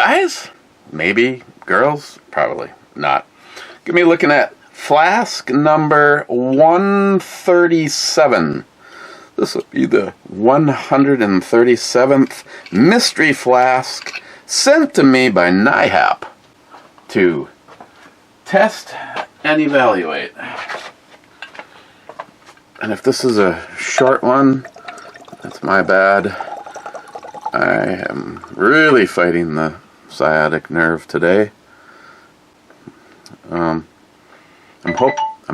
guys? Maybe. Girls? Probably not. Gonna be looking at Flask number 137. This will be the 137th mystery flask sent to me by NIHAP to test and evaluate. And if this is a short one, that's my bad. I am really fighting the sciatic nerve today. I'm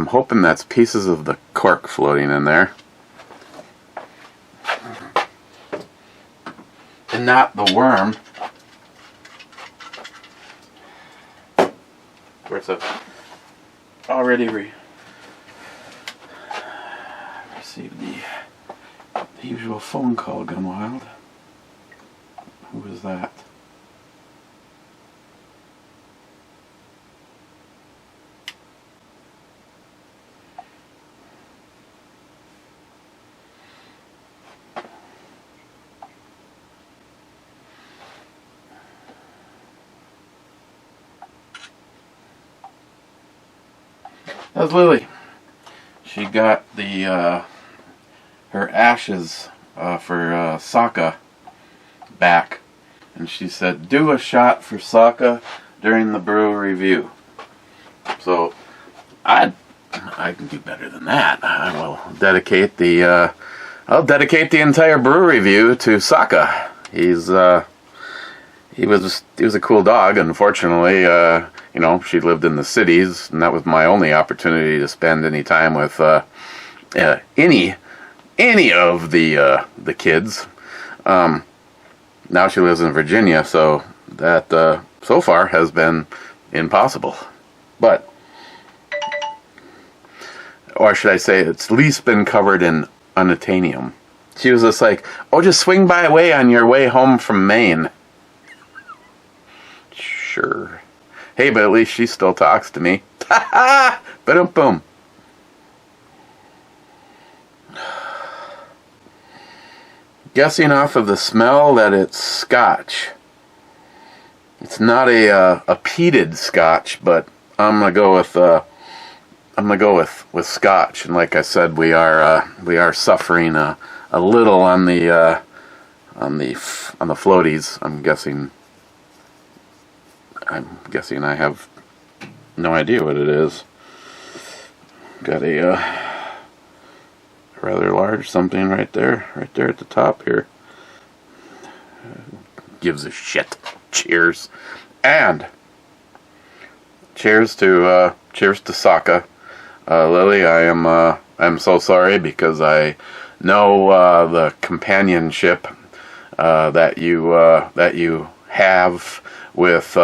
hoping that's pieces of the cork floating in there, and not the worm. Of course, I've already received the usual phone call, Gunwild. Who was that? That was Lily. She got the her ashes for Sokka back, and she said, do a shot for Sokka during the brew review. So I can do better than that. I will dedicate the I'll dedicate the entire brew review to Sokka. He was a cool dog. Unfortunately, she lived in the cities, and that was my only opportunity to spend any time with any of the kids. Now she lives in Virginia, so that so far has been impossible. But, or should I say, it's at least been covered in unobtainium. She was just like, oh, just swing by way on your way home from Maine. Sure. Hey, but at least she still talks to me. Ha ha! Boom, boom. Guessing off of the smell that it's Scotch. It's not a peated Scotch, but I'm gonna go with Scotch. And like I said, we are suffering a little on the floaties. I'm guessing I have no idea what it is. Got a rather large something right there at the top here. Gives a shit. Cheers. And cheers to Sokka. Lily, I'm so sorry, because I know the companionship that you have with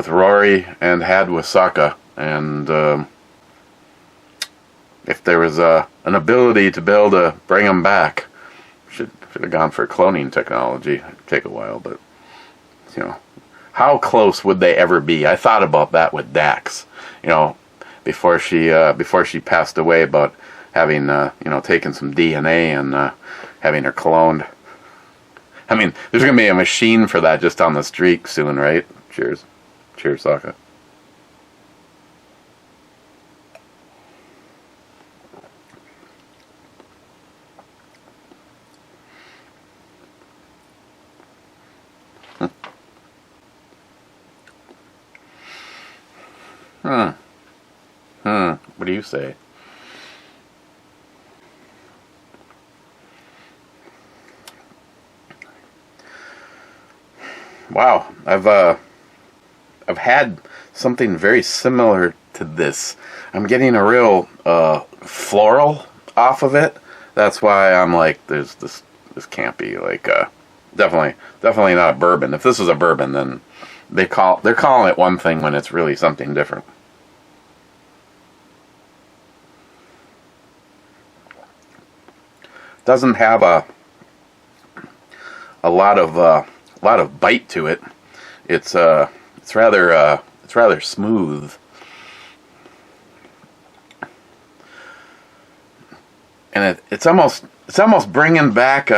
Rory and had with Sokka, and if there was an ability to be able to bring them back, should have gone for cloning technology. It'd take a while, but how close would they ever be? I thought about that with Dax, before she passed away, about having taken some DNA and having her cloned. I mean, there's gonna be a machine for that just on the street soon, right? Cheers, Sokka. What do you say? Wow, I've had something very similar to this. I'm getting a real floral off of it. That's why I'm like, this can't be like definitely not bourbon. If this is a bourbon, then they're calling it one thing when it's really something different. Doesn't have a lot of bite to it. It's rather smooth. And it's almost bringing back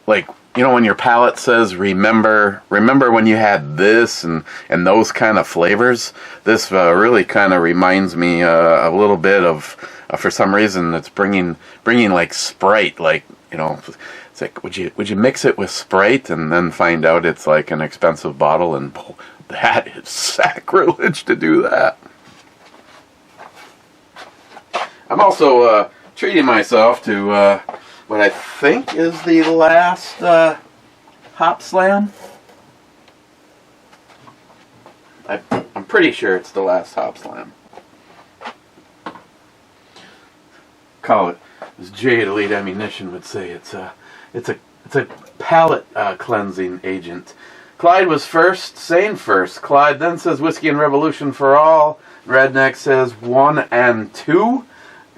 like when your palate says remember when you had this and those kind of flavors. This really kind of reminds me a little bit of, for some reason, it's bringing like Sprite, like, it's like, would you mix it with Sprite and then find out it's like an expensive bottle, and that is sacrilege to do that. I'm also treating myself to what I think is the last Hop Slam. I'm pretty sure it's the last Hop Slam. Call it, as Jade Elite Ammunition would say, it's a palate cleansing agent. Clyde was first, Sane first. Clyde then says Whiskey and Revolution for all. Redneck says 1 and 2.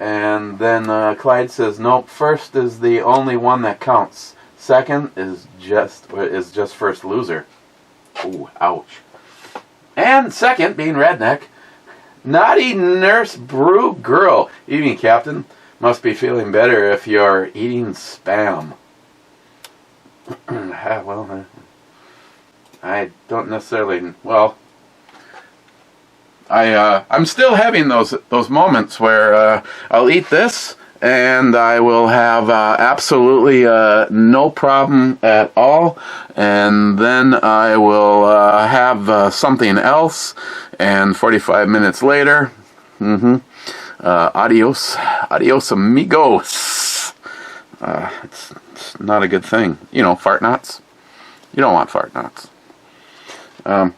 And then Clyde says, nope, first is the only one that counts. Second is just first loser. Ooh, ouch. And second, being Redneck, Naughty Nurse Brew Girl. Evening, Captain. Must be feeling better if you're eating Spam. Well, I don't necessarily, well, I'm still having those moments where I'll eat this and I will have absolutely no problem at all, and then I will have something else, and 45 minutes later, adios amigos. It's not a good thing. Fart knots. You don't want fart knots. I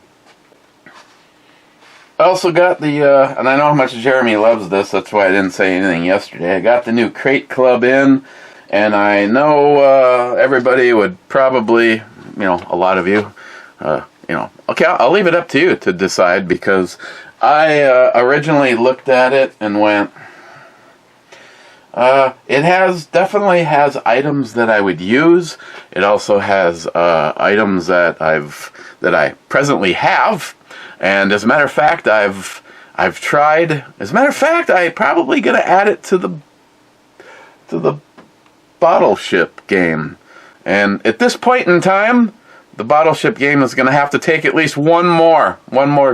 also got the, and I know how much Jeremy loves this, that's why I didn't say anything yesterday. I got the new Crate Club in, and I know everybody would probably, a lot of you, okay, I'll leave it up to you to decide, because I originally looked at it and went, it definitely has items that I would use. It also has items that I presently have. And as a matter of fact, I've tried. As a matter of fact, I'm probably gonna add it to the bottle ship game. And at this point in time, the bottle ship game is gonna have to take at least one more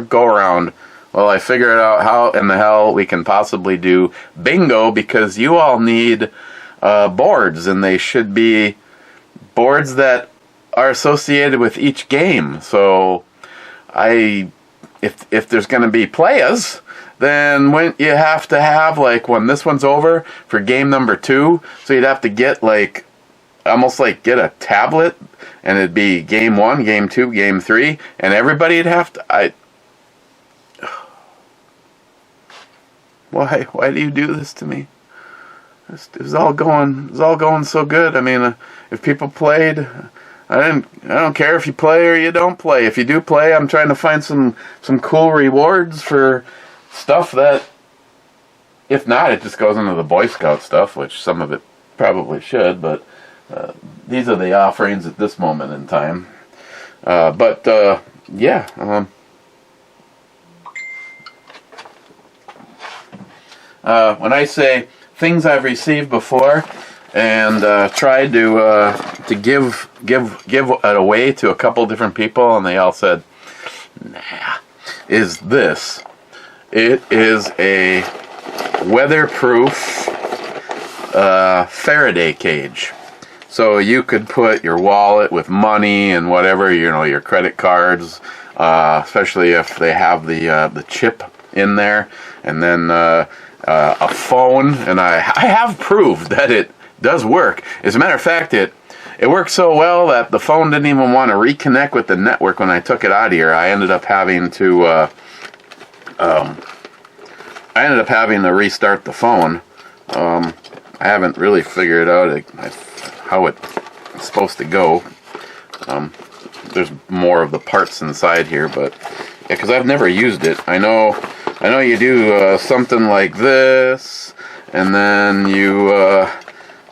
go around. Well, I figured out how in the hell we can possibly do bingo, because you all need boards, and they should be boards that are associated with each game. So if there's going to be players, then when you have to have, like, when this one's over for game number 2, so you'd have to get almost get a tablet, and it'd be game 1, game 2, game 3, and everybody'd have to. Why do you do this to me? It was all going so good. I mean, if people played, I don't care if you play or you don't play. If you do play, I'm trying to find some cool rewards for stuff that, if not, it just goes into the Boy Scout stuff, which some of it probably should, but these are the offerings at this moment in time. Yeah. When I say things I've received before and tried to give it away to a couple different people, and they all said, "Nah," is this? It is a weatherproof Faraday cage. So you could put your wallet with money and whatever, your credit cards, especially if they have the chip in there, and then a phone, and I have proved that it does work. As a matter of fact, it worked so well that the phone didn't even want to reconnect with the network when I took it out of here. I ended up having to restart the phone. I haven't really figured out how it's supposed to go. There's more of the parts inside here, but yeah, because I've never used it. I know you do something like this, and then you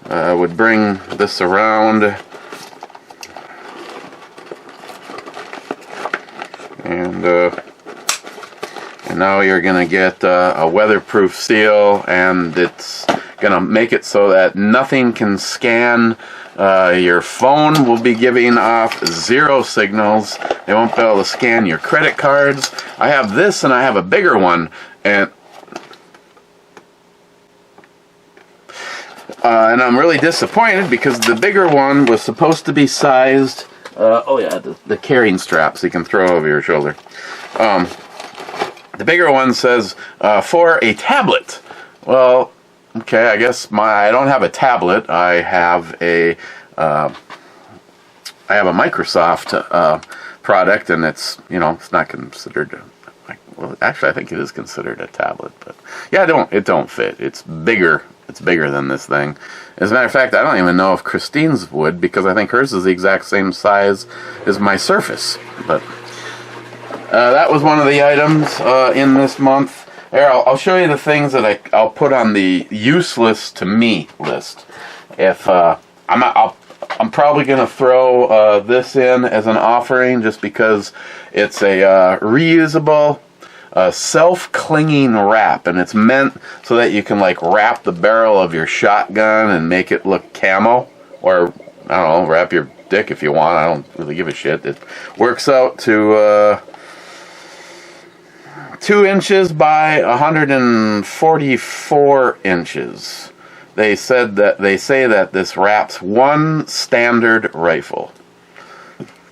would bring this around, and now you're gonna get a weatherproof seal, and it's gonna make it so that nothing can scan Your phone will be giving off 0 signals. They won't be able to scan your credit cards. I have this and I have a bigger one. And I'm really disappointed because the bigger one was supposed to be sized, the carrying strap so you can throw over your shoulder. The bigger one says for a tablet. Well, okay, I guess I don't have a tablet. I have a Microsoft product, and it's not considered. Well, actually, I think it is considered a tablet, but yeah, it don't fit. It's bigger. It's bigger than this thing. As a matter of fact, I don't even know if Christine's would, because I think hers is the exact same size as my Surface. But that was one of the items in this month. Here, I'll show you the things that I'll put on the useless to me list. If I'm probably going to throw this in as an offering, just because it's a reusable self-clinging wrap, and it's meant so that you can wrap the barrel of your shotgun and make it look camo, or I don't know, wrap your dick if you want. I don't really give a shit. It works out to 2 inches by 144 inches. They say that this wraps 1 standard rifle.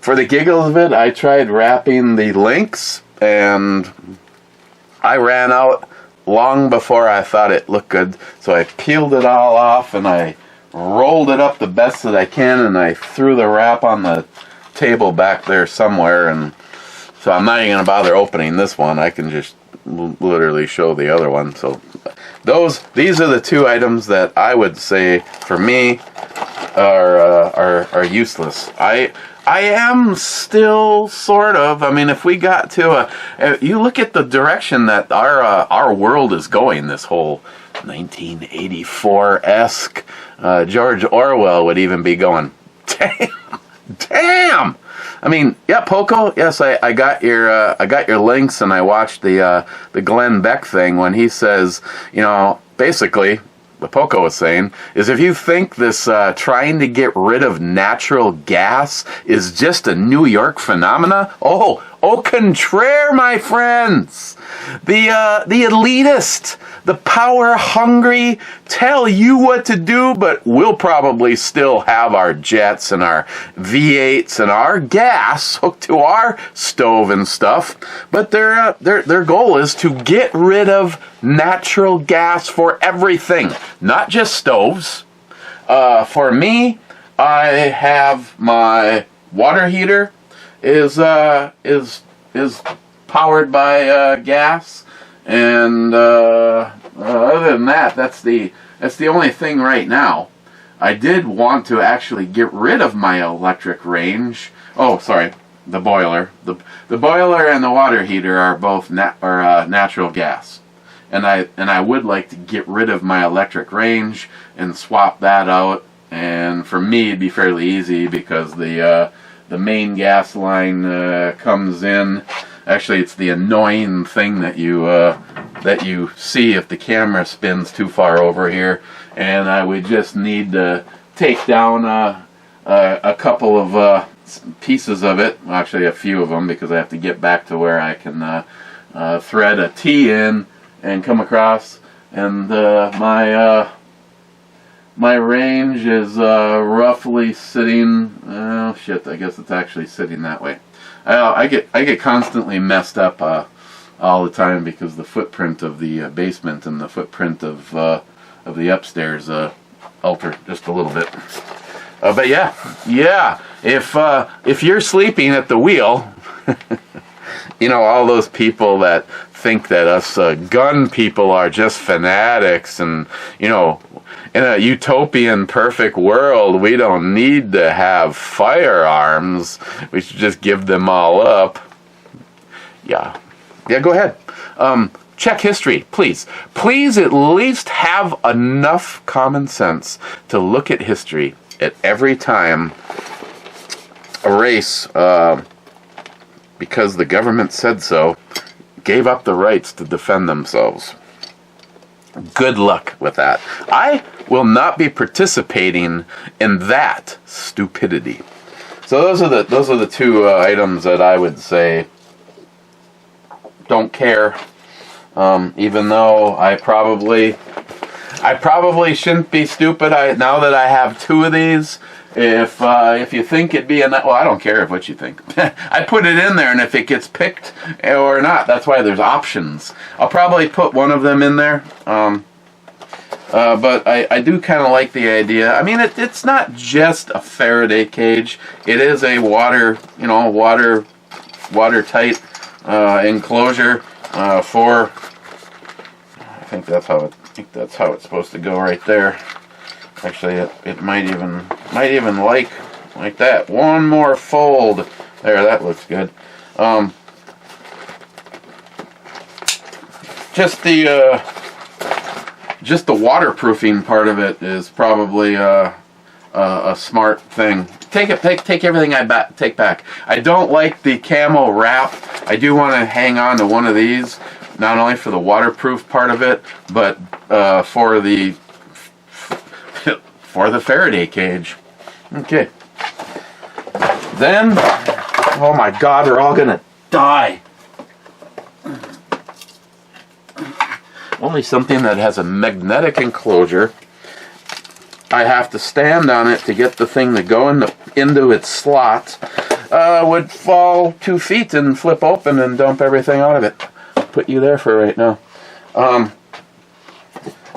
For the giggles of it, I tried wrapping the links, and I ran out long before I thought it looked good. So I peeled it all off, and I rolled it up the best that I can, and I threw the wrap on the table back there somewhere. And so I'm not even going to bother opening this one. I can just literally show the other one. So these are the 2 items that I would say for me are useless. I am still sort of. I mean, if we got to you look at the direction that our world is going, this whole 1984-esque, George Orwell would even be going, damn. I mean, yeah, Poco. Yes, I got your links, and I watched the Glenn Beck thing when he says, basically, what Poco was saying is, if you think this trying to get rid of natural gas is just a New York phenomena, au contraire, my friends. The elitist, the power hungry tell you what to do, but we'll probably still have our jets and our V8s and our gas hooked to our stove and stuff. But their goal is to get rid of natural gas for everything, not just stoves. For me, I have my water heater is powered by gas, and other than that, that's the only thing right now. I did want to actually get rid of my electric range. Oh, sorry, the boiler. The boiler and the water heater are both natural gas, and I would like to get rid of my electric range and swap that out. And for me, it'd be fairly easy because the main gas line comes in. Actually, it's the annoying thing that you see if the camera spins too far over here, and I would just need to take down a couple of pieces of it. Well, actually, a few of them, because I have to get back to where I can thread a T in and come across. And my range is roughly sitting. Oh shit! I guess it's actually sitting that way. I get constantly messed up all the time because the footprint of the basement and the footprint of the upstairs alter just a little bit. But yeah. If you're sleeping at the wheel, all those people that think that us gun people are just fanatics, and in a utopian perfect world, we don't need to have firearms. We should just give them all up. Yeah, go ahead. Check history, please. Please at least have enough common sense to look at history at every time a race, because the government said so, gave up the rights to defend themselves. Good luck with that. I will not be participating in that stupidity. So those are the two items that I would say don't care. Even though I probably shouldn't be stupid. Now that I have two of these, if you think it'd be well, I don't care what you think. I put it in there, and if it gets picked or not, that's why there's options. I'll probably put one of them in there. But I do kind of like the idea. I mean, it's not just a Faraday cage. It is a watertight enclosure for. I think that's how it's supposed to go right there. Actually, it might even like that. One more fold. There, that looks good. Just the waterproofing part of it is probably a smart thing. Take everything I take back. I don't like the camo wrap. I do want to hang on to one of these, not only for the waterproof part of it, but for the Faraday cage. Okay. Then, oh my God, we're all gonna die. Only something that has a magnetic enclosure. I have to stand on it to get the thing to go into its slot. Would fall 2 feet and flip open and dump everything out of it. Put you there for right now.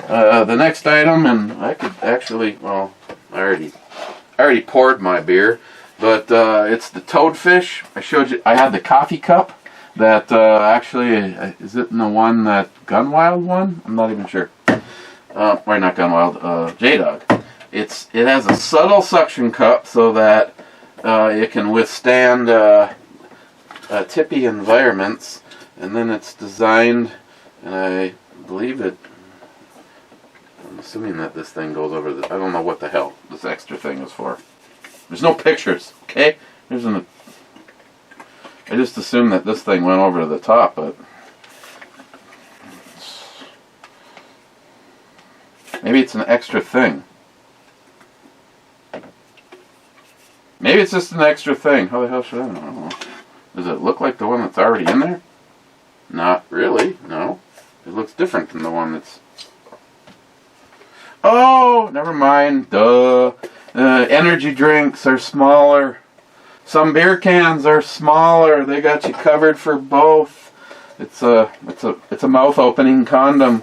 The next item, and I could actually, well, I already poured my beer, but it's the toadfish. I showed you. I had the coffee cup. That actually, is it in the one that Gunwild one? I'm not even sure. Or not Gunwild, J-Dog. It has a subtle suction cup so that it can withstand tippy environments, and then it's designed, and I believe I'm assuming that this thing goes over I don't know what the hell this extra thing is for. There's no pictures, okay? I just assumed that this thing went over to the top, but maybe it's an extra thing. Maybe it's just an extra thing. How the hell should I know? Does it look like the one that's already in there? Not really, no. It looks different than the one that's... Oh, never mind. Duh. Energy drinks are smaller. Some beer cans are smaller. They got you covered for both. It's a mouth-opening condom.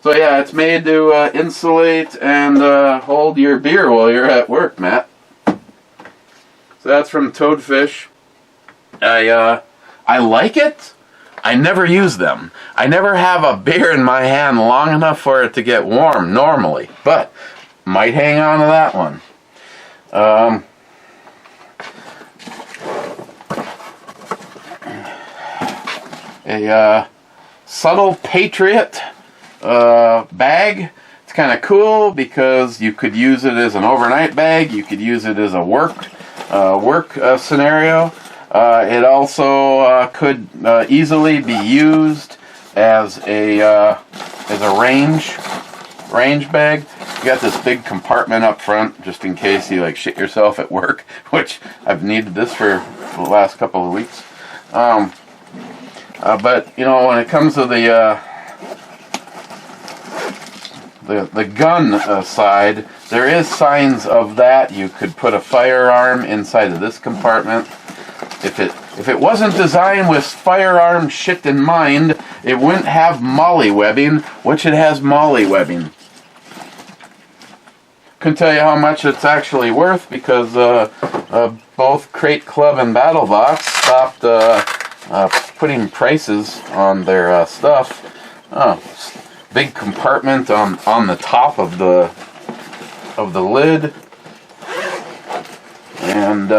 So yeah, it's made to insulate and hold your beer while you're at work, Matt. So that's from Toadfish. I like it. I never use them. I never have a beer in my hand long enough for it to get warm normally, but might hang on to that one. A Subtle Patriot bag. It's kind of cool because you could use it as an overnight bag. You could use it as a work scenario. It also could easily be used as a range bag. You got this big compartment up front just in case you like shit yourself at work, which I've needed this for the last couple of weeks. But you know, when it comes to the gun side, there is signs of that. You could put a firearm inside of this compartment. If it wasn't designed with firearm shit in mind, it wouldn't have mollywebbing, which it has mollywebbing. Couldn't tell you how much it's actually worth because both Crate Club and Battle Box stopped putting prices on their stuff. Big compartment on the top of the lid, and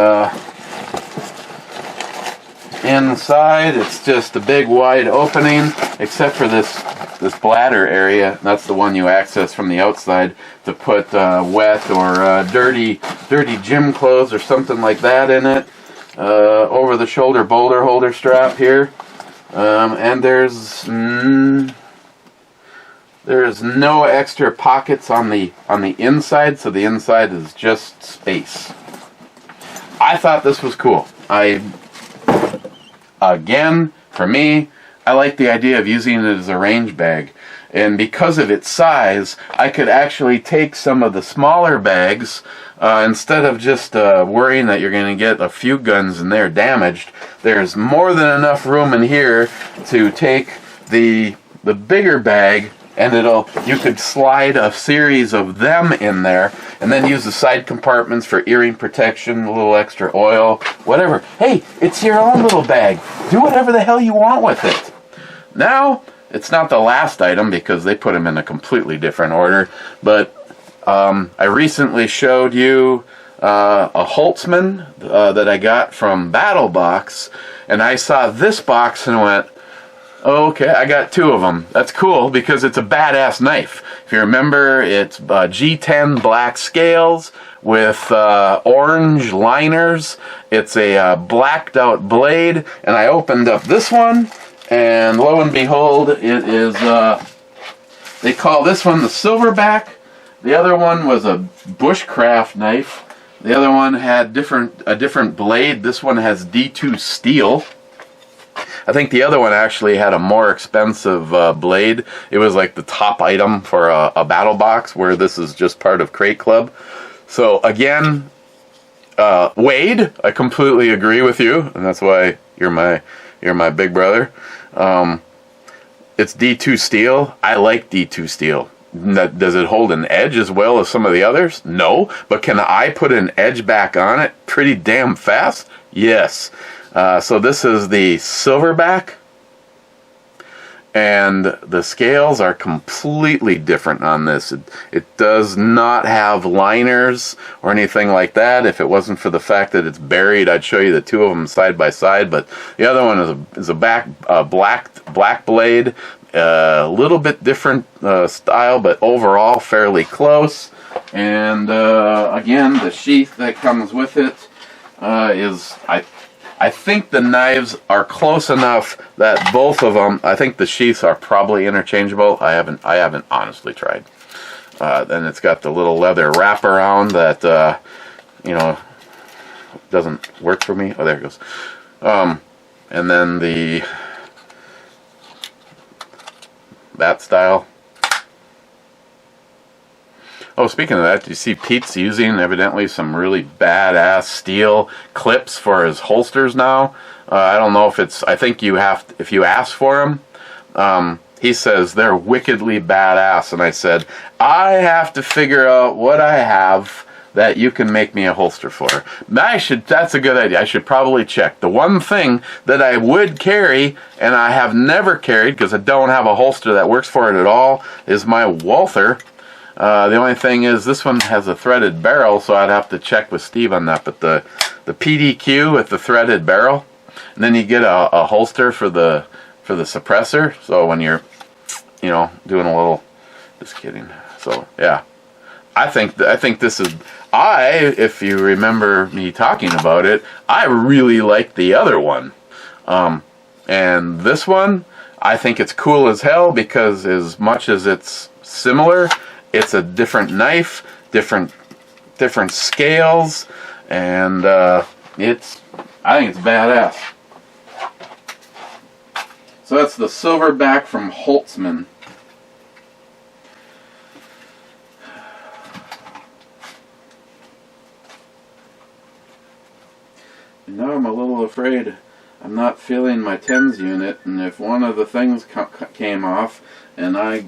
inside it's just a big wide opening, except for this bladder area. That's the one you access from the outside to put wet or dirty gym clothes or something like that in it. Over the shoulder boulder holder strap here, and there's There's no extra pockets on the inside, so the inside is just space. I thought this was cool. Again, for me, I like the idea of using it as a range bag. And because of its size, I could actually take some of the smaller bags, instead of just worrying that you're going to get a few guns in there damaged. There's more than enough room in here to take the bigger bag, and you could slide a series of them in there, and then use the side compartments for earring protection, a little extra oil, whatever. Hey, it's your own little bag. Do whatever the hell you want with it. Now, it's not the last item because they put them in a completely different order, but I recently showed you a Holtzman that I got from Battle Box, and I saw this box and went, oh, okay, I got two of them. That's cool because it's a badass knife. If you remember, it's G10 black scales with orange liners. It's a blacked out blade, and I opened up this one, and lo and behold, it is, they call this one the Silverback. The other one was a bushcraft knife. The other one had a different blade. This one has D2 steel. I think the other one actually had a more expensive blade. It was like the top item for a battle box, where this is just part of Crate Club. So again, Wade, I completely agree with you, and that's why you're my big brother. It's D2 steel. I like D2 steel. Does it hold an edge as well as some of the others? No. But can I put an edge back on it pretty damn fast? Yes. So this is the Silverback, and the scales are completely different on this. It does not have liners or anything like that. If it wasn't for the fact that it's buried, I'd show you the two of them side by side. But the other one is a black blade, a little bit different style, but overall fairly close. And again, the sheath that comes with it is I think the knives are close enough that both of them, I think the sheaths are probably interchangeable. I haven't honestly tried. Then it's got the little leather wraparound that, doesn't work for me. Oh, there it goes. And then that style. Oh, speaking of that, do you see Pete's using evidently some really badass steel clips for his holsters now? I don't know if it's, I think if you ask for them, he says they're wickedly badass, and I said, I have to figure out what I have that you can make me a holster for. That's a good idea. I should probably check. The one thing that I would carry, and I have never carried because I don't have a holster that works for it at all, is my Walther. The only thing is this one has a threaded barrel, so I'd have to check with Steve on that. But the PDQ with the threaded barrel, and then you get a holster for the suppressor. So when you're, doing a little, just kidding. So yeah, I think this is. If you remember me talking about it, I really like the other one, and this one I think it's cool as hell because as much as it's similar, it's a different knife, different scales, and I think it's badass. So that's the Silverback from Holtzman. And now I'm a little afraid I'm not feeling my TENS unit, and if one of the things came off, and I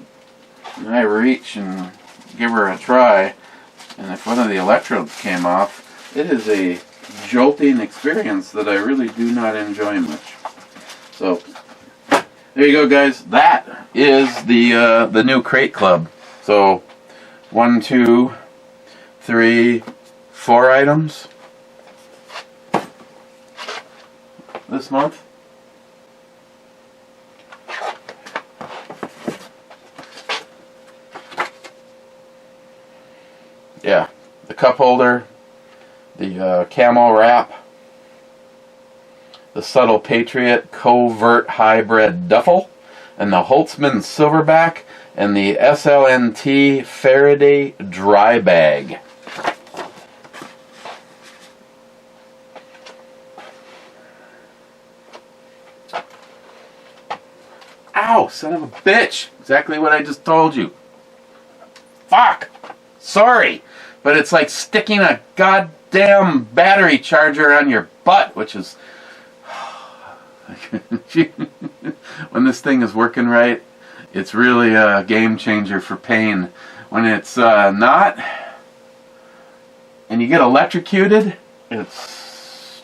reach and give her a try, and if one of the electrodes came off, it is a jolting experience that I really do not enjoy much. So there you go, guys. That is the new Crate Club. So 1, 2, 3, 4 items this month. Yeah, the cup holder, the camo wrap, the Subtle Patriot Covert Hybrid Duffel, and the Holtzman Silverback. and the SLNT Faraday Dry Bag. Ow, son of a bitch. Exactly what I just told you. Fuck. Sorry. But it's like sticking a goddamn battery charger on your butt, which is... when this thing is working right, it's really a game changer for pain. When it's not, and you get electrocuted, it's...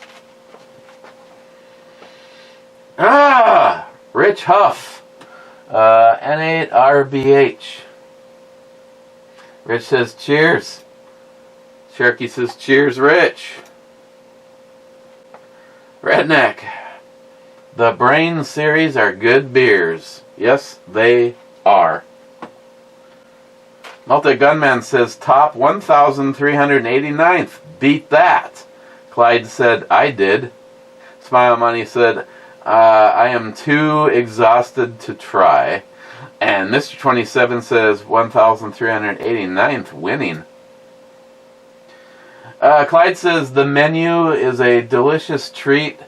Rich Huff. N8RBH. Rich says cheers. Sharky says cheers, Rich. Redneck. The Brain series are good beers. Yes, they are. Multi-Gunman says top 1,389th. Beat that. Clyde said, I did. Smile Money said, I am too exhausted to try. And Mr. 27 says 1,389th winning. Clyde says the menu is a delicious treat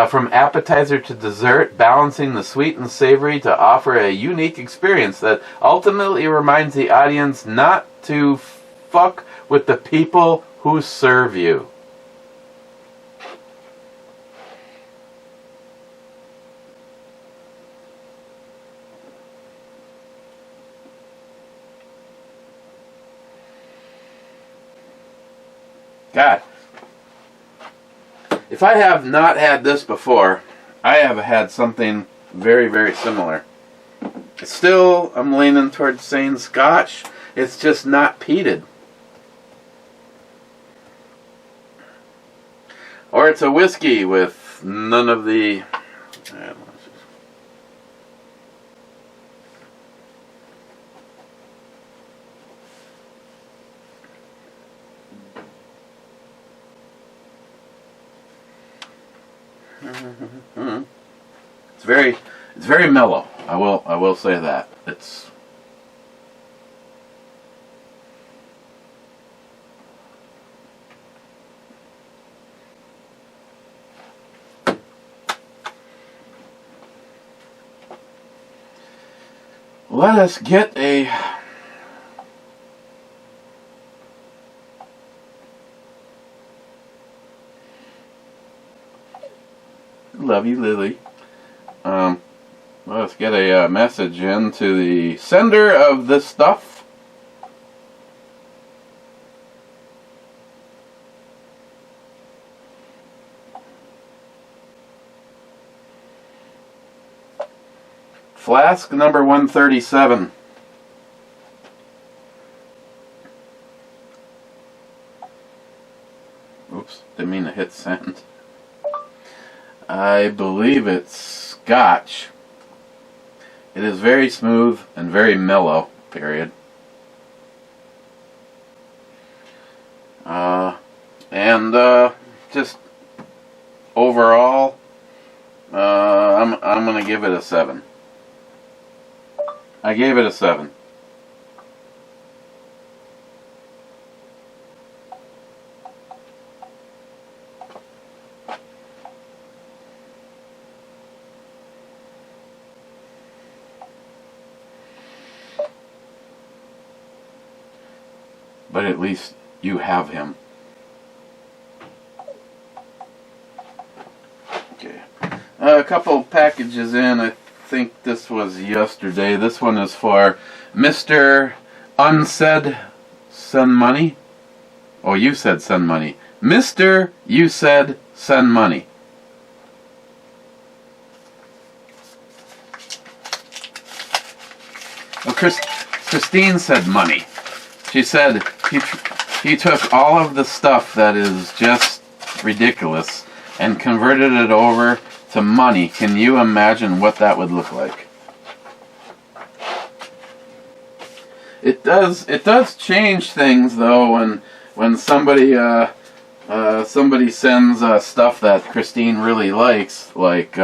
from appetizer to dessert, balancing the sweet and savory to offer a unique experience that ultimately reminds the audience not to fuck with the people who serve you. God, if I have not had this before, I have had something very, very similar. Still, I'm leaning towards saying Scotch. It's just not peated. Or it's a whiskey with none of the... It's very mellow. I will say that. It's let us get a love you, Lily. Let's get a message in to the sender of this stuff. Flask number 137. Oops, didn't mean to hit send. I believe it's Scotch. It is very smooth and very mellow, period. And just overall, I'm gonna give it a 7. I gave it a 7. But at least you have him. Okay. A couple packages in. I think this was yesterday. This one is for Mr. Unsaid Send Money. Oh, you said send money. Mr. You said send money. Well, Christine said money. She said he took all of the stuff that is just ridiculous and converted it over to money. Can you imagine what that would look like? It does change things though when somebody sends stuff that Christine really likes, like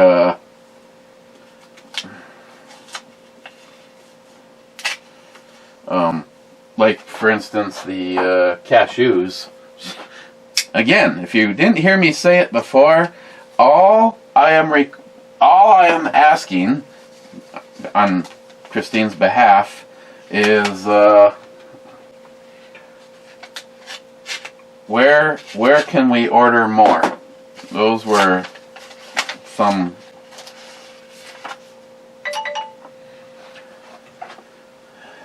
Like, for instance, the cashews. Again, if you didn't hear me say it before, all I am asking on Christine's behalf is where can we order more? Those were some.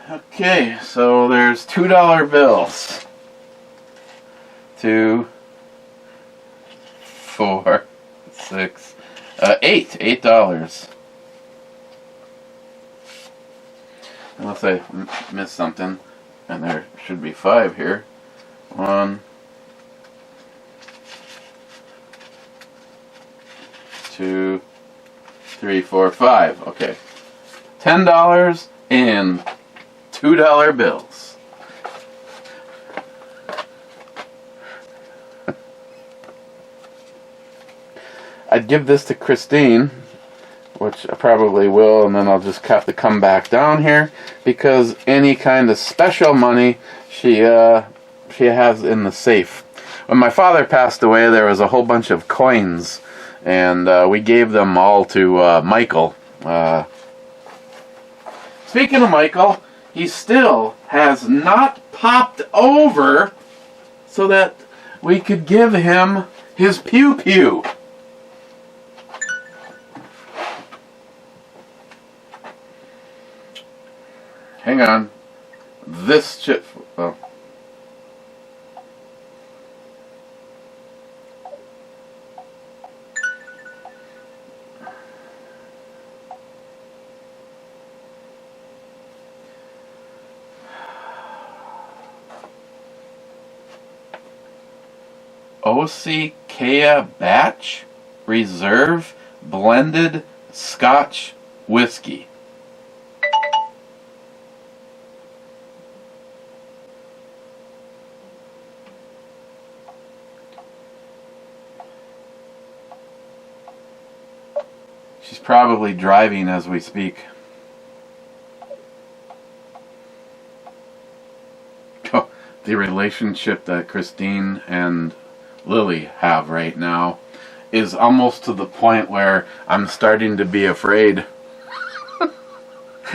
Okay, so there's $2 bills. 2, 4, 6, $8. Unless I missed something, and there should be 5 here. 1, 2, 3, 4, 5. Okay, $10 in $2 bills. I'd give this to Christine, which I probably will, and then I'll just have to come back down here because any kind of special money she has in the safe. When my father passed away, there was a whole bunch of coins, and we gave them all to Michael. Speaking of Michael, he still has not popped over so that we could give him his pew-pew. Hang on. This chip... Oh. O.C. Kea Batch Reserve Blended Scotch Whiskey. She's probably driving as we speak. Oh, the relationship that Christine and Lily have right now is almost to the point where I'm starting to be afraid.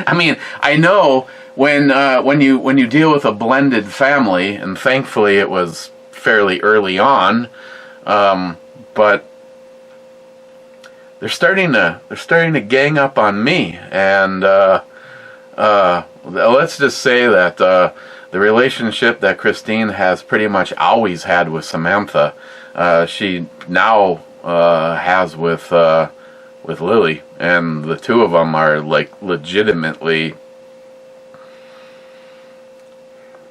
I mean, I know when you deal with a blended family, and thankfully it was fairly early on, but they're starting to gang up on me, and let's just say that the relationship that Christine has pretty much always had with Samantha, she now has with Lily, and the two of them are like legitimately.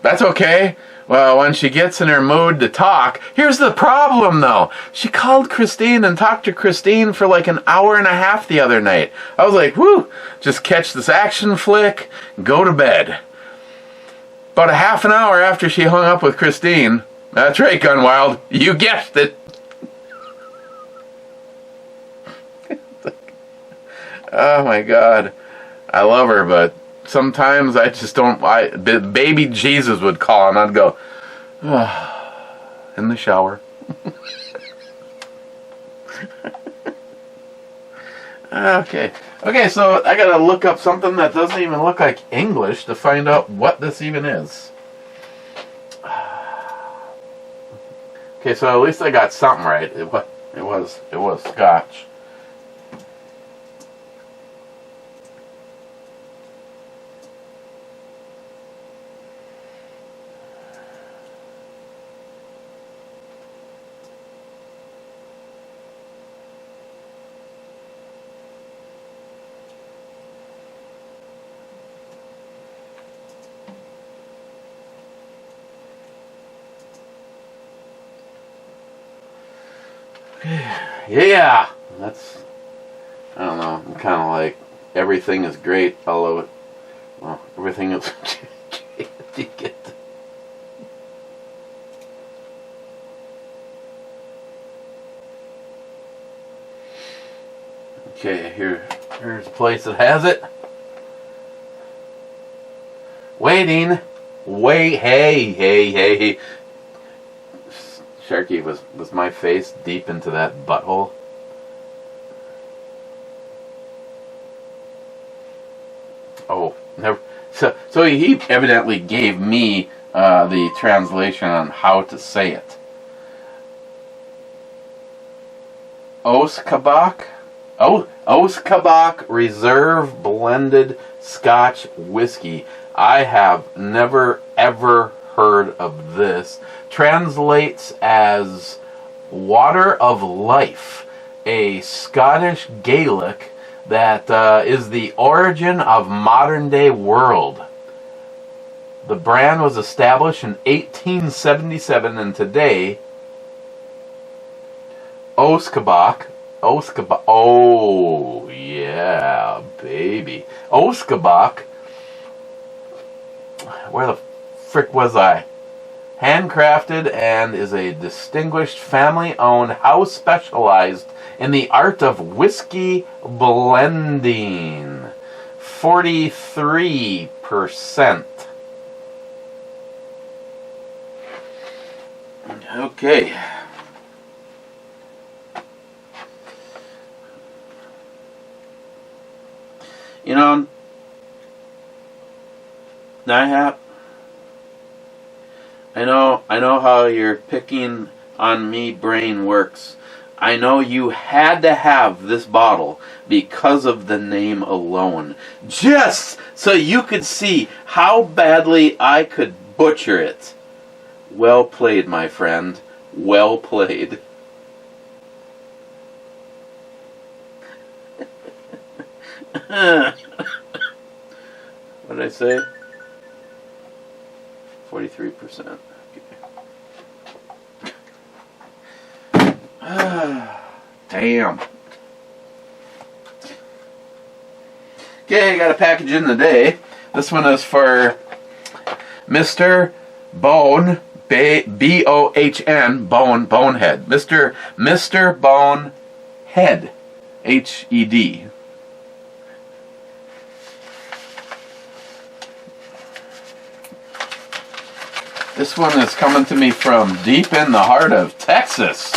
That's okay. Well, when she gets in her mood to talk, here's the problem though. She called Christine and talked to Christine for like an hour and a half the other night. I was like, whoo, just catch this action flick, go to bed. About a half an hour after she hung up with Christine, that's right, Gunwild, you guessed it. Oh my God, I love her, but sometimes I just don't. Baby Jesus would call, and I'd go, oh, in the shower. Okay, so I gotta look up something that doesn't even look like English to find out what this even is. Okay, so at least I got something right. It was Scotch. Yeah, that's, I don't know, I'm kind of like, everything is great, although it, well, everything is, you get the, okay, here's a place that has it. Waiting. Wait. Hey. Sharky, was my face deep into that butthole? Oh, never. So he evidently gave me the translation on how to say it. Oskabach? Oh, Oskabach Reserve Blended Scotch Whiskey. I have never ever heard of this. Translates as Water of Life, a Scottish Gaelic that is the origin of modern day world. The brand was established in 1877, and today Oskabach, oh yeah, baby. Oskabach, where the frick was I? Handcrafted and is a distinguished family-owned house specialized in the art of whiskey blending. 43%. Okay. You know, I know how your picking on me brain works. I know you had to have this bottle because of the name alone. Just so you could see how badly I could butcher it. Well played, my friend. Well played. What did I say? 43%. Damn. Okay, I got a package in today. This one is for Mr. Bone, B-O-H-N, Bonehead. Mr. Bonehead, H-E-D. This one is coming to me from deep in the heart of Texas.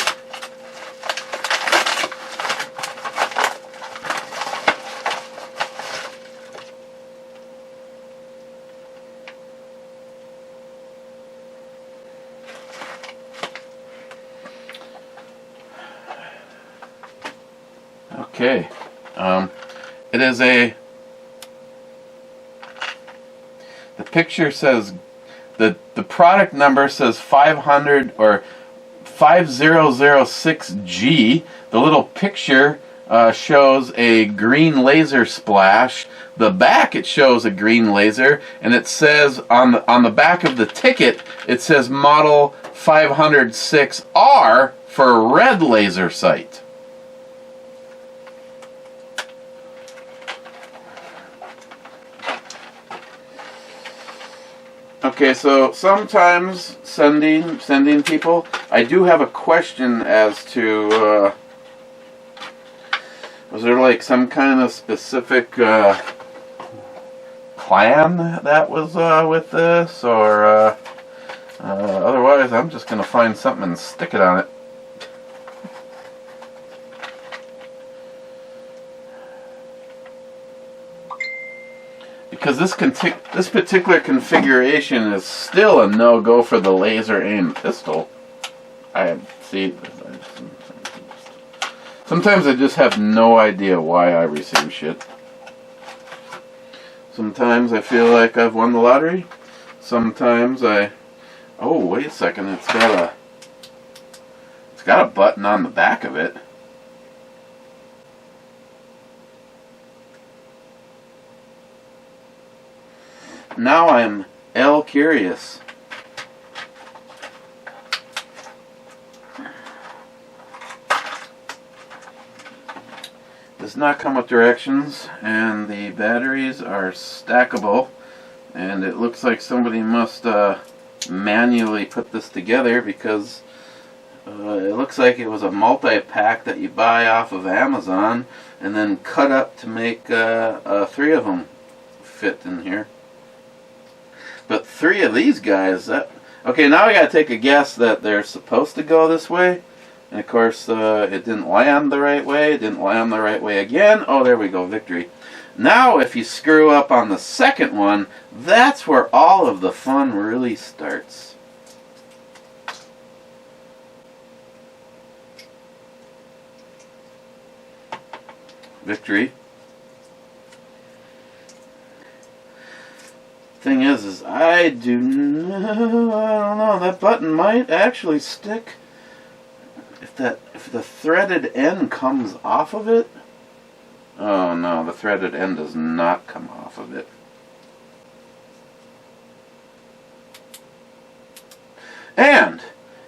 Okay. It is the picture says, the product number says 500 or 5006G. The little picture shows a green laser splash. The back, it shows a green laser, and it says on the back of the ticket, it says model 506R for red laser sight. Okay, so sometimes sending people, I do have a question as to was there like some kind of specific plan that was with this, or otherwise I'm just gonna find something and stick it on it. Because this particular configuration is still a no-go for the laser aim pistol. Sometimes I just have no idea why I receive shit. Sometimes I feel like I've won the lottery. Sometimes oh, wait a second, it's got a button on the back of it. Now I'm curious. Does not come with directions, and the batteries are stackable, and it looks like somebody must manually put this together, because it looks like it was a multi-pack that you buy off of Amazon and then cut up to make 3 of them fit in here. But 3 of these guys, okay, now I gotta take a guess that they're supposed to go this way. And of course, it didn't land the right way. It didn't land the right way again. Oh, there we go, victory. Now, if you screw up on the second one, that's where all of the fun really starts. Victory. Thing is I don't know, that button might actually stick if the threaded end comes off of it. Oh no, the threaded end does not come off of it. And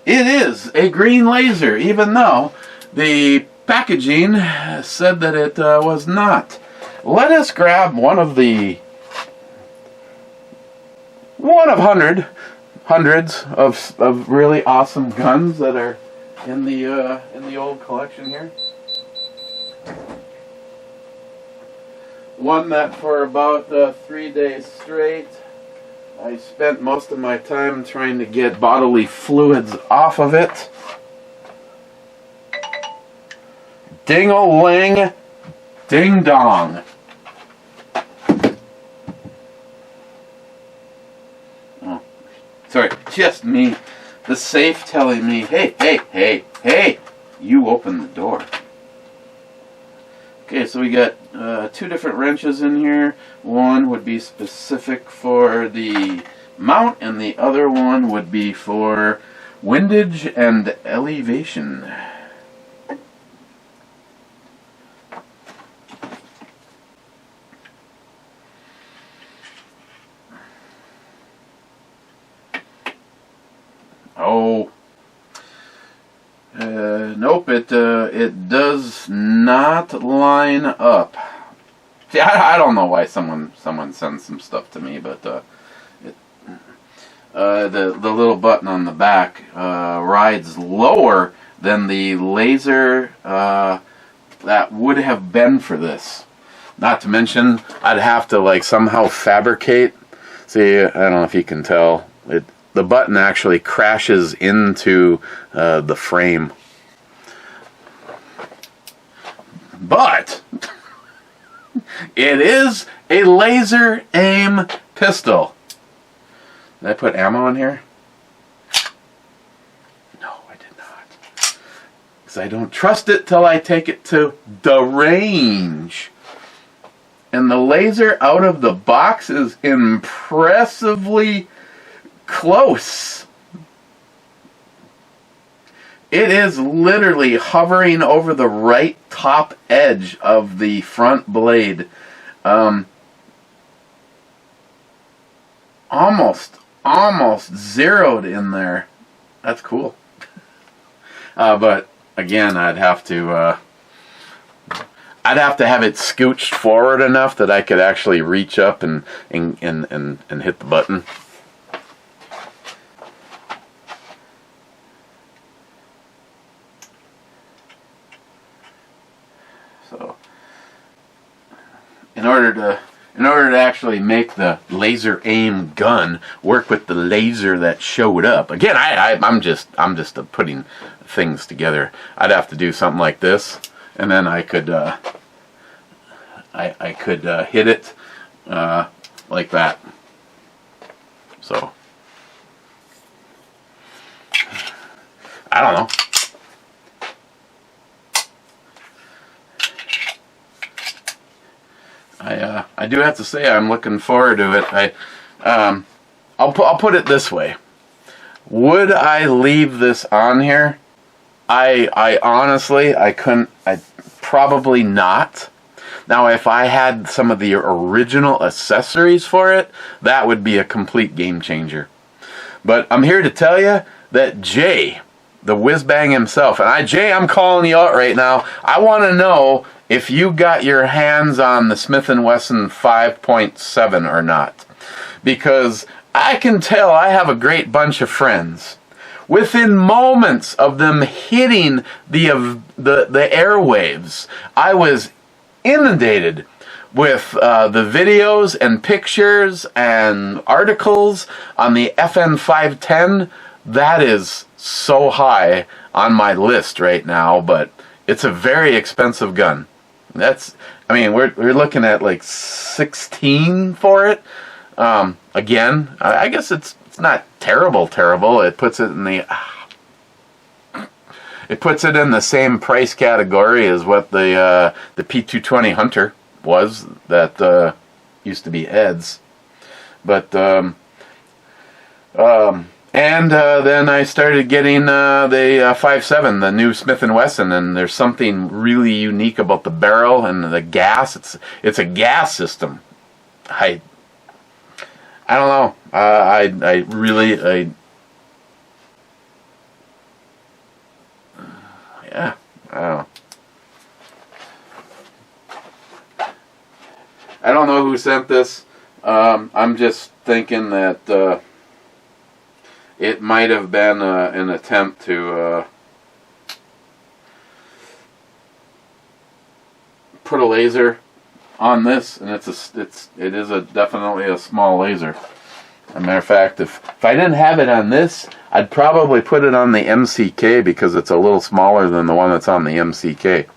it is a green laser, even though the packaging said that it was not. Let us grab one of hundreds of really awesome guns that are in the old collection here. One that for about 3 days straight I spent most of my time trying to get bodily fluids off of it. Ding-a-ling, ding-dong. Oh, sorry, just me. The safe telling me, hey, you open the door. Okay, so we got 2 different wrenches in here. One would be specific for the mount, and the other one would be for windage and elevation. Oh, nope, it does not line up. See, I don't know why someone sends some stuff to me, but the little button on the back rides lower than the laser that would have been for this. Not to mention, I'd have to like somehow fabricate. See, I don't know if you can tell it. The button actually crashes into the frame. But it is a laser aim pistol. Did I put ammo in here? No, I did not. Because I don't trust it till I take it to the range. And the laser out of the box is impressively close. It is literally hovering over the right top edge of the front blade. Almost zeroed in there. That's cool. But again, I'd have to have it scooched forward enough that I could actually reach up and hit the button. So, in order to actually make the laser aim gun work with the laser that showed up, again, I'm just putting things together. I'd have to do something like this, and then I could hit it like that. So, I don't know. I do have to say I'm looking forward to it. I'll put it this way. Would I leave this on here? I honestly, I couldn't. Probably not. Now, if I had some of the original accessories for it, that would be a complete game changer. But I'm here to tell you that Jay, the whiz-bang himself, and Jay, I'm calling you out right now. I want to know if you got your hands on the Smith & Wesson 5.7 or not. Because I can tell I have a great bunch of friends. Within moments of them hitting the airwaves, I was inundated the videos and pictures and articles on the FN 510, that is so high on my list right now, but it's a very expensive gun. We're looking at like 16 for it. Again, I guess it's not terrible. It puts it in the same price category as what the P220 Hunter was, that used to be Ed's. But then I started getting the 5.7, the new Smith & Wesson, and there's something really unique about the barrel and the gas. It's a gas system. I don't know. I don't know. I don't know who sent this. I'm just thinking that it might have been an attempt to put a laser on this, and it is definitely a small laser. As a matter of fact, if I didn't have it on this, I'd probably put it on the MCK because it's a little smaller than the one that's on the MCK.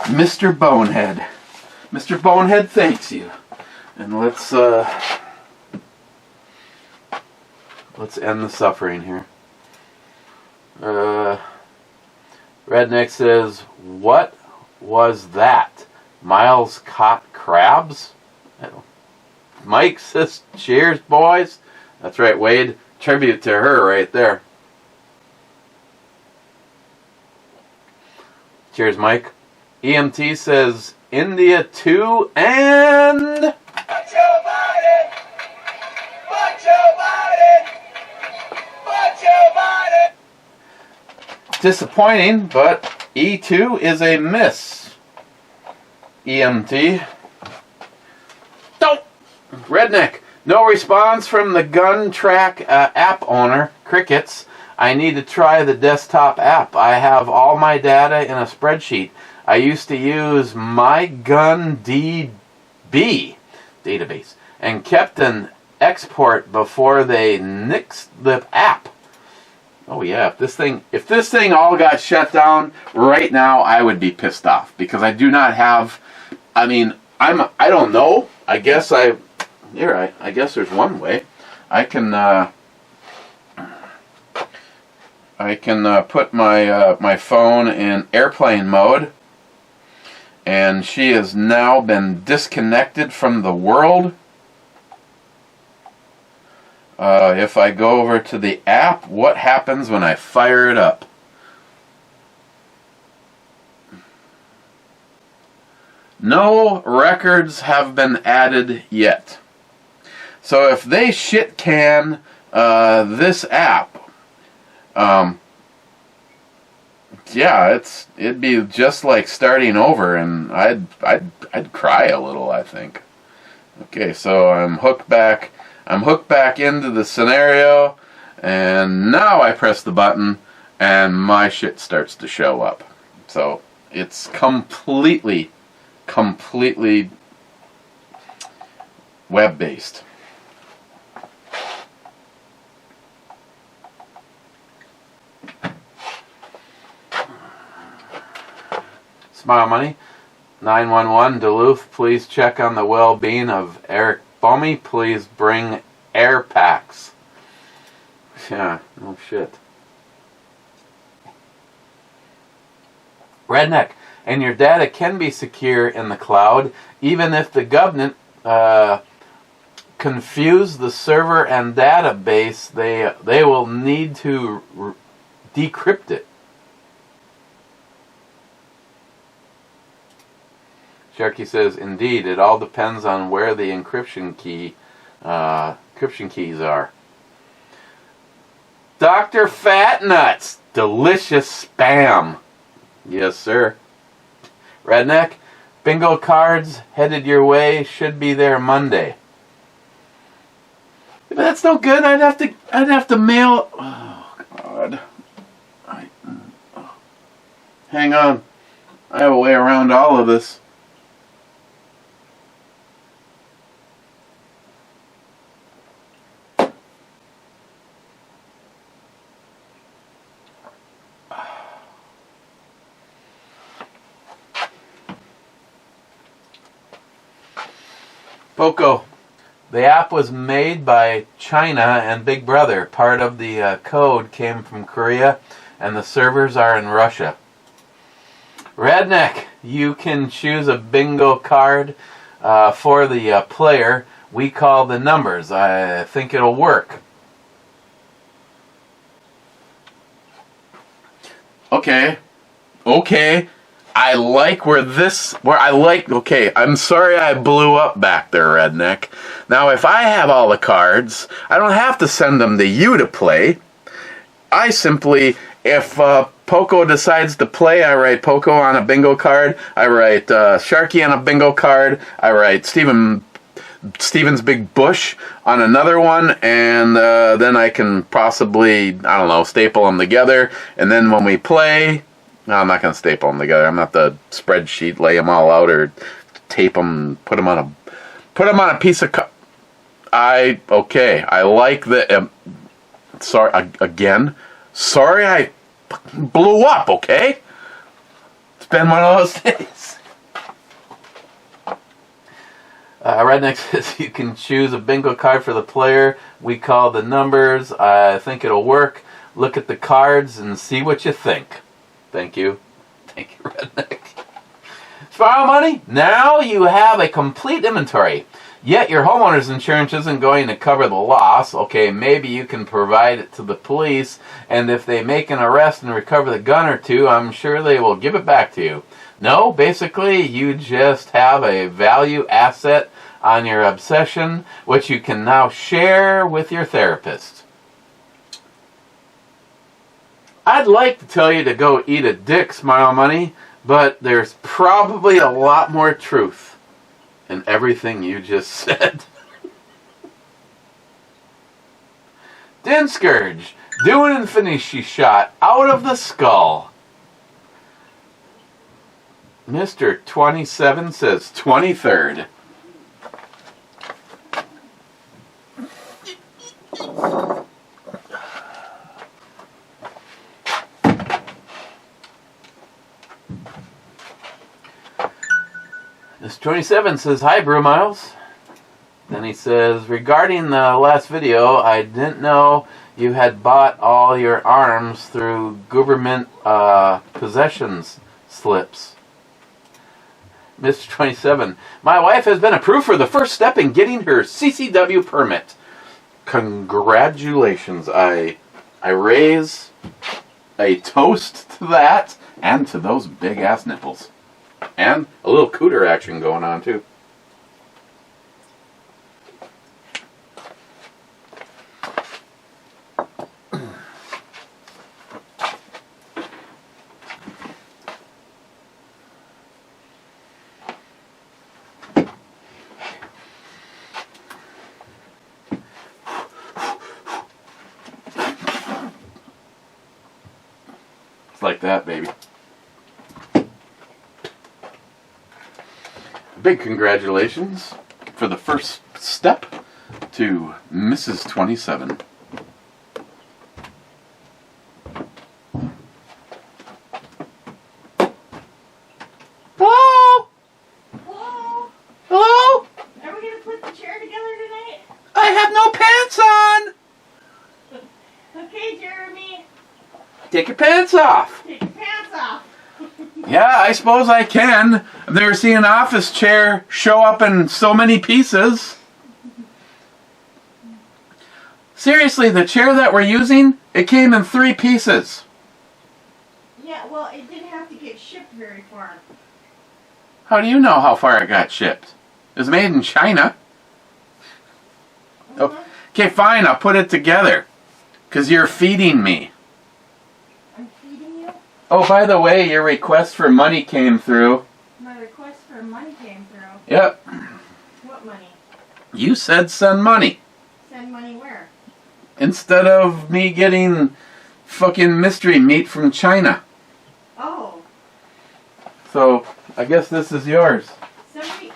Mr. Bonehead. Mr. Bonehead thanks you. And let's end the suffering here. Redneck says, what was that? Miles caught crabs? Mike says, cheers, boys. That's right, Wade. Tribute to her right there. Cheers, Mike. EMT says, India 2 and... Disappointing, but E2 is a miss. EMT. Don't! Redneck. No response from the gun track app owner, Crickets. I need to try the desktop app. I have all my data in a spreadsheet. I used to use MyGunDB database and kept an export before they nixed the app. Oh yeah, if this thing all got shut down right now, I would be pissed off because I do not have. I don't know. I guess there's one way. I can put my phone in airplane mode, and she has now been disconnected from the world. If I go over to the app, what happens when I fire it up? No records have been added yet. So if they shit can this app, it'd be just like starting over, and I'd cry a little, I think. Okay, so I'm hooked back into the scenario, and now I press the button and my shit starts to show up. So it's completely web-based. Smile Money 911 Duluth, please check on the well-being of Eric Bummy. Please bring air packs. Yeah, no shit. Redneck, and your data can be secure in the cloud, even if the government confuse the server and database. They will need to decrypt it. Sharky says, indeed, it all depends on where the encryption keys are. Dr. Fatnuts, delicious spam. Yes, sir. Redneck, bingo cards headed your way, should be there Monday. But that's no good. I'd have to mail. Oh God. Hang on. I have a way around all of this. Poco. The app was made by China and Big Brother. Part of the code came from Korea, and the servers are in Russia. Redneck, you can choose a bingo card for the player. We call the numbers. I think it'll work. Okay. Okay, I'm sorry I blew up back there, Redneck. Now, if I have all the cards, I don't have to send them to you to play. I simply, if Poco decides to play, I write Poco on a bingo card. I write Sharky on a bingo card. I write Steven's Big Bush on another one, and then I can possibly, I don't know, staple them together. And then when we play... No, I'm not going to staple them together. I'm not the spreadsheet, lay them all out, or tape them, put them on a piece of... I like the... sorry I blew up, okay? It's been one of those days. Redneck says you can choose a bingo card for the player. We call the numbers. I think it'll work. Look at the cards and see what you think. Thank you, Redneck. Spiral Money, now you have a complete inventory, yet your homeowner's insurance isn't going to cover the loss. Okay, maybe you can provide it to the police, and if they make an arrest and recover the gun or two, I'm sure they will give it back to you. No, basically, you just have a value asset on your obsession, which you can now share with your therapist. I'd like to tell you to go eat a dick, Smile Money, but there's probably a lot more truth in everything you just said. Din Scourge, do an infinity shot out of the skull. Mr. 27 says 23rd. This 27 says, hi, Brew Miles. Then he says, regarding the last video, I didn't know you had bought all your arms through government possessions slips. Mr. 27, my wife has been approved for the first step in getting her CCW permit. Congratulations. I raise a toast to that and to those big-ass nipples. And a little cooter action going on, too. It's like that, baby. Big congratulations for the first step to Mrs. 27. Hello? Hello? Hello? Are we going to put the chair together tonight? I have no pants on! Okay, Jeremy. Take your pants off. Take your pants off. Yeah, I suppose I can. I've never seen an office chair show up in so many pieces. Seriously, the chair that we're using, it came in 3 pieces. Yeah, well, it didn't have to get shipped very far. How do you know how far it got shipped? It was made in China. Okay, fine, I'll put it together. Because you're feeding me. I'm feeding you? Oh, by the way, your request for money came through. My request for money came through. Yep. What money? You said send money. Send money where? Instead of me getting fucking mystery meat from China. Oh. So, I guess this is yours. Somebody,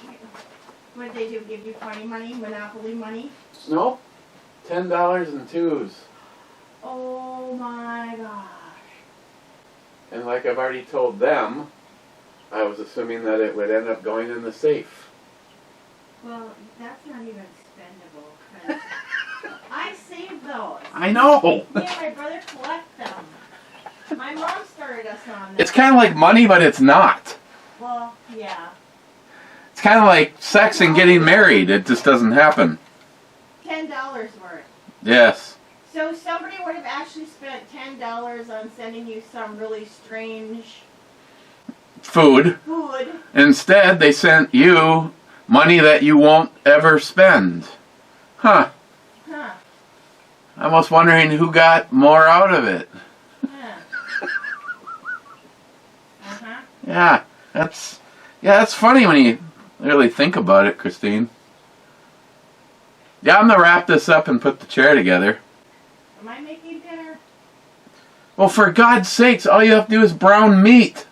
what did they do? Give you funny money? Monopoly money? Nope. $10 in twos. Oh my gosh. And like I've already told them, I was assuming that it would end up going in the safe. Well, that's not even spendable. 'Cause I saved those. I know! Me and my brother collect them. My mom started us on that. It's kind of like money, but it's not. Well, yeah. It's kind of like sex and getting married. It just doesn't happen. $10 worth. Yes. So somebody would have actually spent $10 on sending you some really strange Food. food. Instead, they sent you money that you won't ever spend. Huh. Huh. I was wondering who got more out of it. Huh. Uh-huh. Yeah, that's funny when you really think about it, Christine. Yeah, I'm gonna wrap this up and put the chair together. Am I making dinner? Well, for God's sakes, all you have to do is brown meat.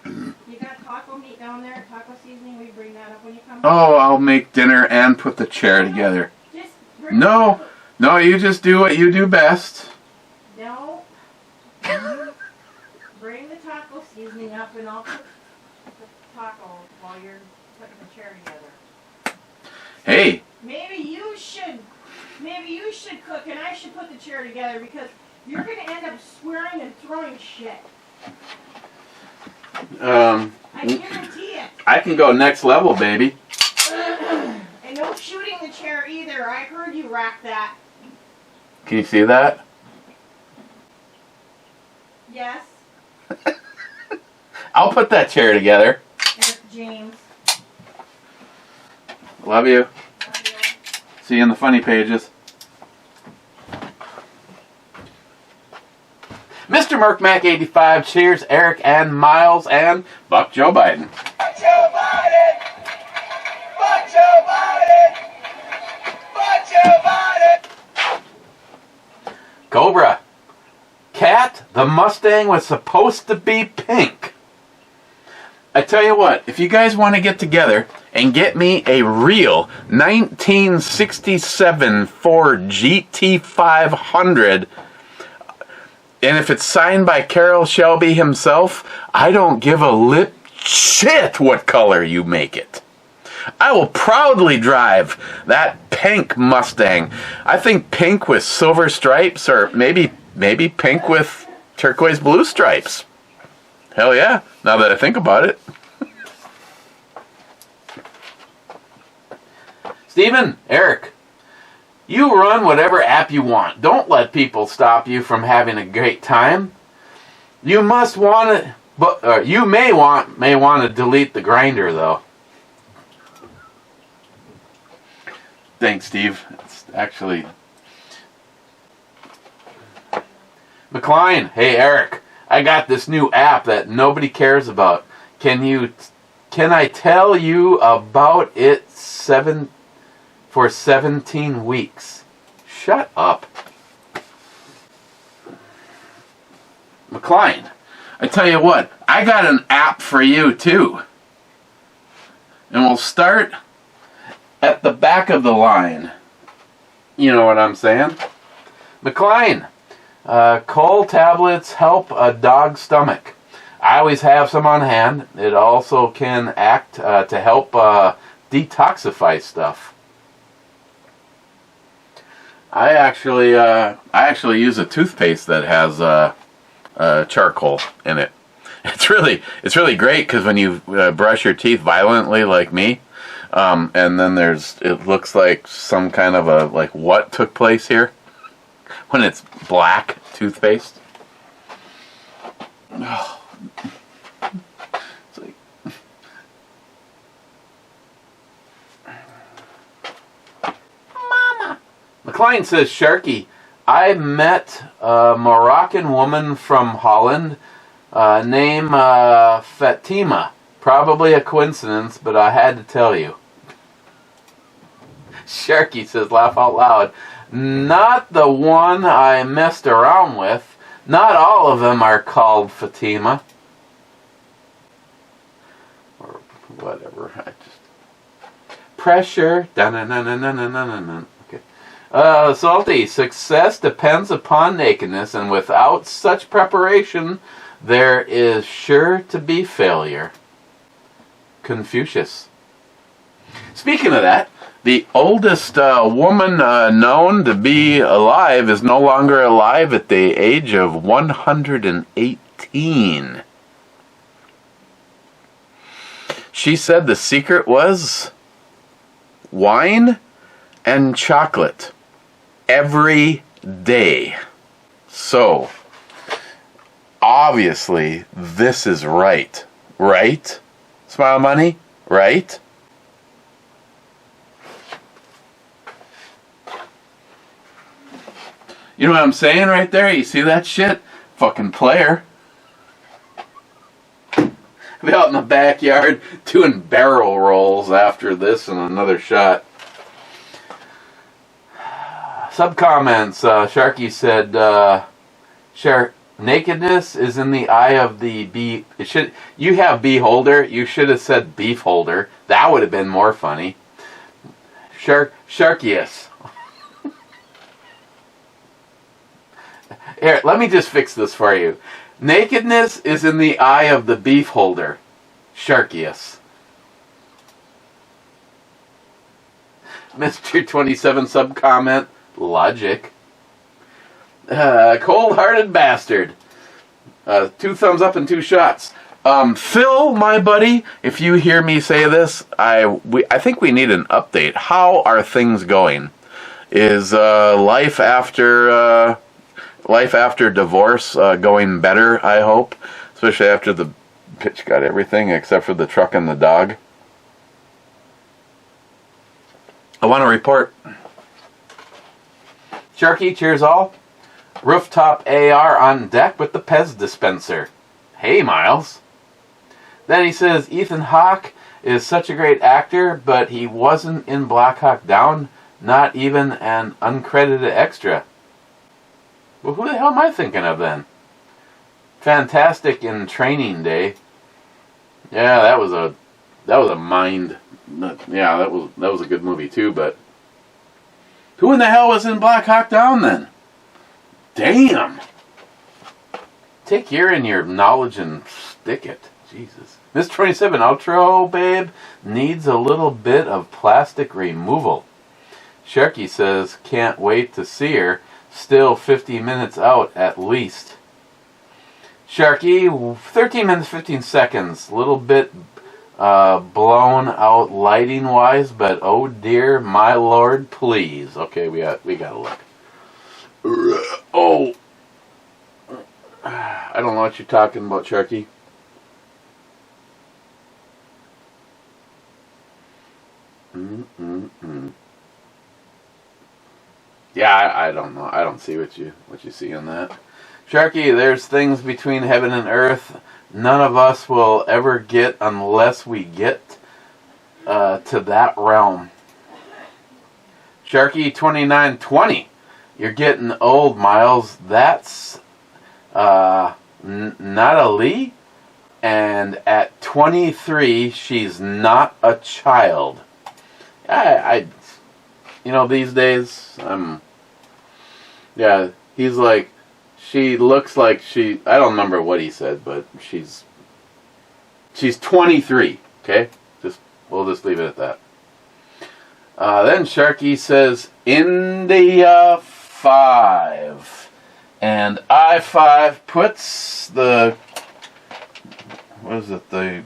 You got taco meat down there, taco seasoning? We bring that up when you come. Oh, I'll make dinner and put the chair together. Just bring No, no, you just do what you do best. No. Bring the taco seasoning up and I'll cook the taco while you're putting the chair together. Hey, Maybe you should cook and I should put the chair together because you're going to end up swearing and throwing shit. I guarantee it. I can go next level, baby. And no shooting the chair either. I heard you rack that. Can you see that? Yes. I'll put that chair together. That's James. Love you. Love you. See you in the funny pages. Mr. Merkmack 85 cheers Eric and Miles and Buck Joe Biden. Fuck Joe Biden! Fuck Joe Biden! Fuck Joe Biden! Cobra. Cat, the Mustang was supposed to be pink. I tell you what, if you guys want to get together and get me a real 1967 Ford GT500, and if it's signed by Carroll Shelby himself, I don't give a lip shit what color you make it. I will proudly drive that pink Mustang. I think pink with silver stripes, or maybe pink with turquoise blue stripes. Hell yeah, now that I think about it. Steven, Eric, you run whatever app you want. Don't let people stop you from having a great time. You must want to, but you may want to delete the grinder though. Thanks, Steve. It's actually McLean. Hey, Eric. I got this new app that nobody cares about. Can I tell you about it for 17 weeks? Shut up. McLean, I tell you what, I got an app for you too. And we'll start at the back of the line. You know what I'm saying? McLean, cold tablets help a dog's stomach. I always have some on hand. It also can act to help detoxify stuff. I actually use a toothpaste that has charcoal in it. It's really great because when you brush your teeth violently like me, and then it looks like some kind of a what took place here when it's black toothpaste. Oh. It's like Mama. McLean says, Sharky, I met a Moroccan woman from Holland named Fatima. Probably a coincidence, but I had to tell you. Sharky says, laugh out loud. Not the one I messed around with. Not all of them are called Fatima. Or whatever. I just... Pressure. Dun-dun-dun-dun-dun-dun-dun-dun. Okay. Salty. Success depends upon nakedness, and without such preparation, there is sure to be failure. Confucius. Speaking of that, the oldest woman known to be alive is no longer alive at the age of 118. She said the secret was wine and chocolate every day. So, obviously, this is right. Right? Smile Money? Right? You know what I'm saying right there? You see that shit? Fucking player. Be out in the backyard doing barrel rolls after this and another shot. Sub-comments. Sharky said, nakedness is in the eye of the bee. You have beholder. You should have said beef holder. That would have been more funny. Sharkius. Here, let me just fix this for you. Nakedness is in the eye of the beef holder. Sharkius. Mr. 27 sub-comment. Logic. Cold-hearted bastard. 2 thumbs up and 2 shots. Phil, my buddy, if you hear me say this, I think we need an update. How are things going? Is life after divorce going better, I hope? Especially after the bitch got everything except for the truck and the dog. I want to report. Sharky, cheers all. Rooftop AR on deck with the Pez dispenser. Hey, Miles. Then he says, Ethan Hawke is such a great actor, but he wasn't in Black Hawk Down, not even an uncredited extra. Well, who the hell am I thinking of then? Fantastic in Training Day. Yeah, that was a mind. Yeah, that was a good movie too. But who in the hell was in Black Hawk Down then? Damn. Take your knowledge and stick it. Jesus. Miss 27 outro, babe, needs a little bit of plastic removal. Sharky says, can't wait to see her. Still 50 minutes out at least. Sharky, 13 minutes 15 seconds. Little bit blown out lighting wise, but oh dear, my lord, please. Okay, we gotta look. Oh, I don't know what you're talking about, Sharky. Yeah, I don't know. I don't see what you see in that. Sharky, there's things between heaven and earth none of us will ever get unless we get to that realm. Sharky 2920, you're getting old, Miles. That's Natalie, and at 23, she's not a child. I these days, yeah, he's like, she looks like she, I don't remember what he said, but she's 23, okay? We'll just leave it at that. Then Sharky says, India 5. And I-5 puts the, what is it, I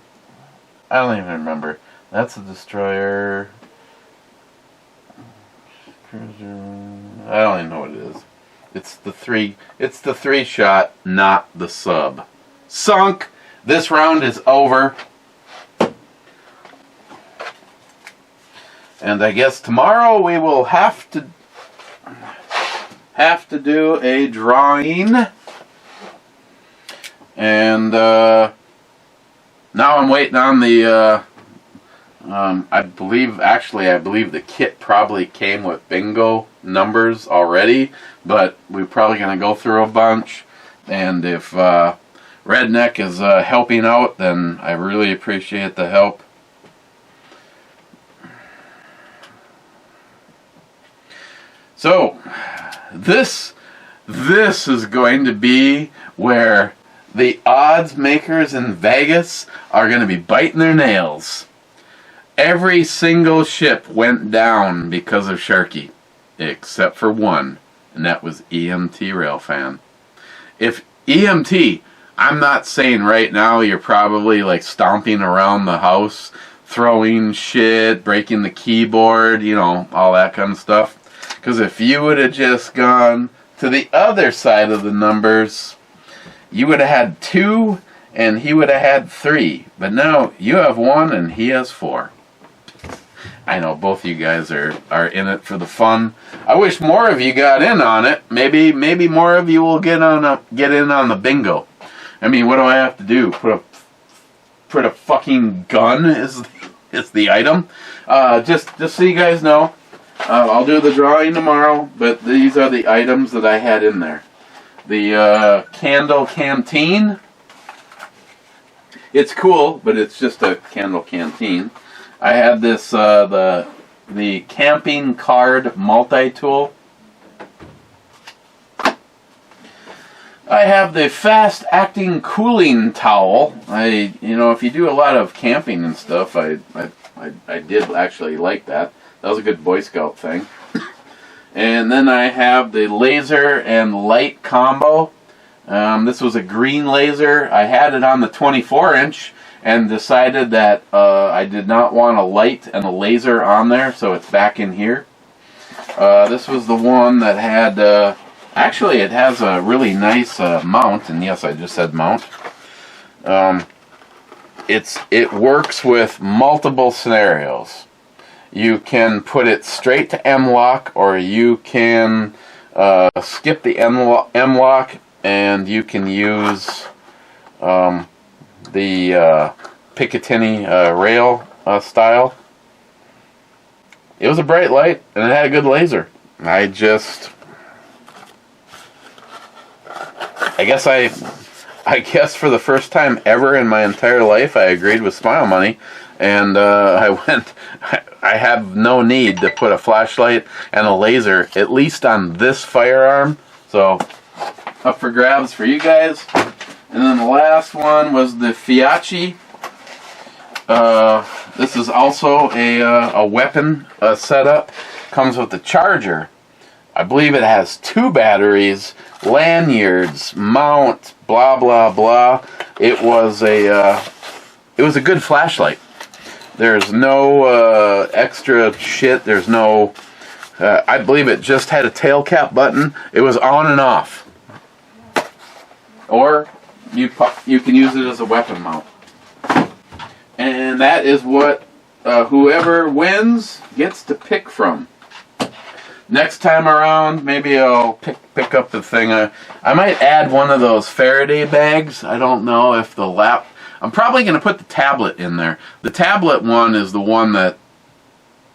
don't even remember. That's a destroyer. I don't even know what it is. It's the 3-shot, not the sub. Sunk. This round is over. And I guess tomorrow we will have to do a drawing. And now I'm waiting on the I believe the kit probably came with bingo numbers already, but we're probably going to go through a bunch. And if Redneck is helping out, then I really appreciate the help. So, this is going to be where the odds makers in Vegas are going to be biting their nails. Every single ship went down because of Sharky, except for one, and that was EMT Railfan. If EMT, I'm not saying right now you're probably like stomping around the house, throwing shit, breaking the keyboard, you know, all that kind of stuff. Because if you would have just gone to the other side of the numbers, you would have had 2 and he would have had 3. But now you have 1 and he has 4. I know both of you guys are in it for the fun. I wish more of you got in on it. Maybe more of you will get in on the bingo. I mean, what do I have to do? Put a fucking gun is the item. Just so you guys know, I'll do the drawing tomorrow. But these are the items that I had in there. The candle canteen. It's cool, but it's just a candle canteen. I had this the camping card multi-tool. I have the fast acting cooling towel. If you do a lot of camping and stuff, I did actually like that. That was a good Boy Scout thing. And then I have the laser and light combo. This was a green laser. I had it on the 24-inch and decided that I did not want a light and a laser on there, so it's back in here. This was the one that had, actually it has a really nice mount, and yes, I just said mount. It works with multiple scenarios. You can put it straight to M-lock, or you can skip the M-lock, and you can use the Picatinny rail style. It was a bright light, and it had a good laser. I guess for the first time ever in my entire life, I agreed with Smile Money, and I have no need to put a flashlight and a laser, at least on this firearm. So, up for grabs for you guys. And then the last one was the Fiachi. This is also a weapon setup. Comes with the charger. I believe it has 2 batteries, lanyards, mount, blah blah blah. It was a good flashlight. There's no extra shit. There's no. I believe it just had a tail cap button. It was on and off. Or you can use it as a weapon mount. And that is what whoever wins gets to pick from. Next time around, maybe I'll pick up the thing. I might add one of those Faraday bags. I don't know if I'm probably going to put the tablet in there. The tablet one is the one that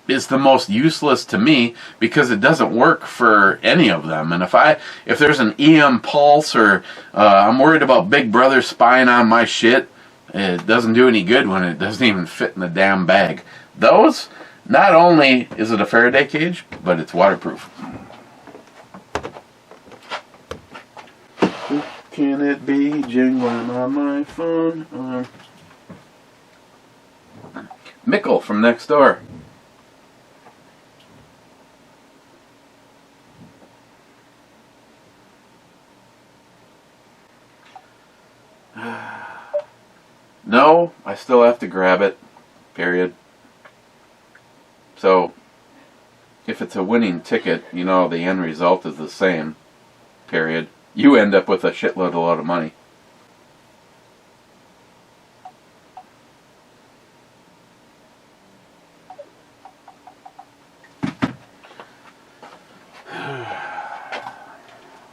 is the most useless to me because it doesn't work for any of them. And if there's an EM pulse or I'm worried about Big Brother spying on my shit, it doesn't do any good when it doesn't even fit in the damn bag. Those, not only is it a Faraday cage, but it's waterproof. Can it be jingling on my phone? Mickle from next door. No, I still have to grab it. Period. So, if it's a winning ticket, the end result is the same. Period. You end up with a lot of money.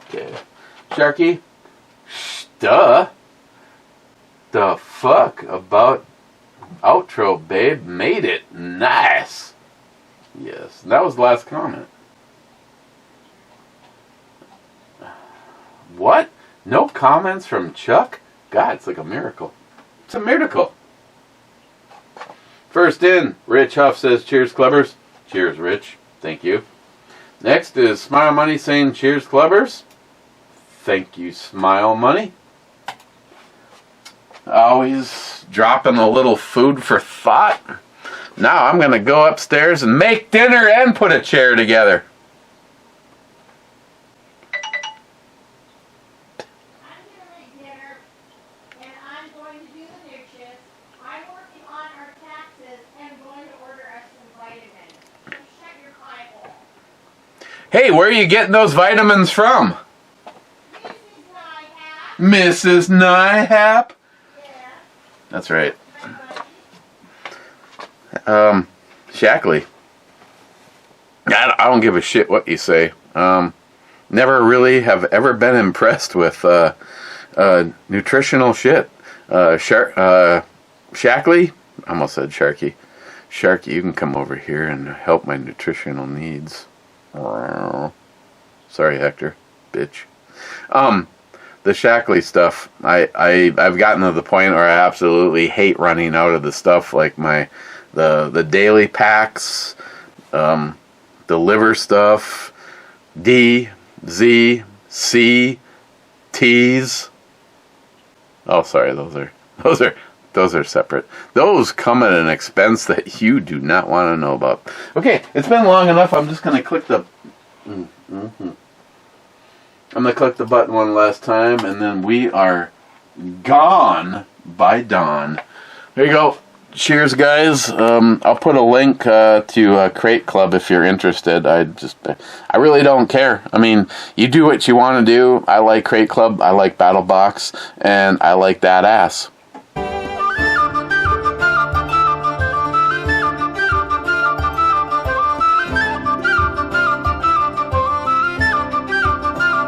Okay. Sharky? Duh. The fuck about Outro, babe. Made it. Nice. Yes. That was the last comment. What? No comments from Chuck? God, it's like a miracle. It's a miracle. First in, Rich Huff says, cheers, clubbers. Cheers, Rich. Thank you. Next is Smile Money saying, cheers, clubbers. Thank you, Smile Money. Always dropping a little food for thought. Now I'm going to go upstairs and make dinner and put a chair together. I'm going to make dinner, and I'm going to do the dishes. I'm working on our taxes and going to order us some vitamins. So shut your pie hole. Hey, where are you getting those vitamins from? Mrs. Nyhap. Mrs. Nyhap? Yeah. That's right. My buddy. Shackley. I don't give a shit what you say. Never really have ever been impressed with nutritional shit. Shackley? I almost said Sharky. Sharky, you can come over here and help my nutritional needs. Sorry, Hector. Bitch. The Shackley stuff, I've gotten to the point where I absolutely hate running out of the stuff, like the daily packs, the liver stuff, D, Z, C, T's. Oh, sorry, those are separate. Those come at an expense that you do not want to know about. Okay, it's been long enough. I'm just gonna click the. I'm going to click the button one last time, and then we are gone by dawn. There you go. Cheers, guys. I'll put a link to Crate Club if you're interested. I really don't care. I mean, you do what you want to do. I like Crate Club. I like Battle Box, and I like that ass.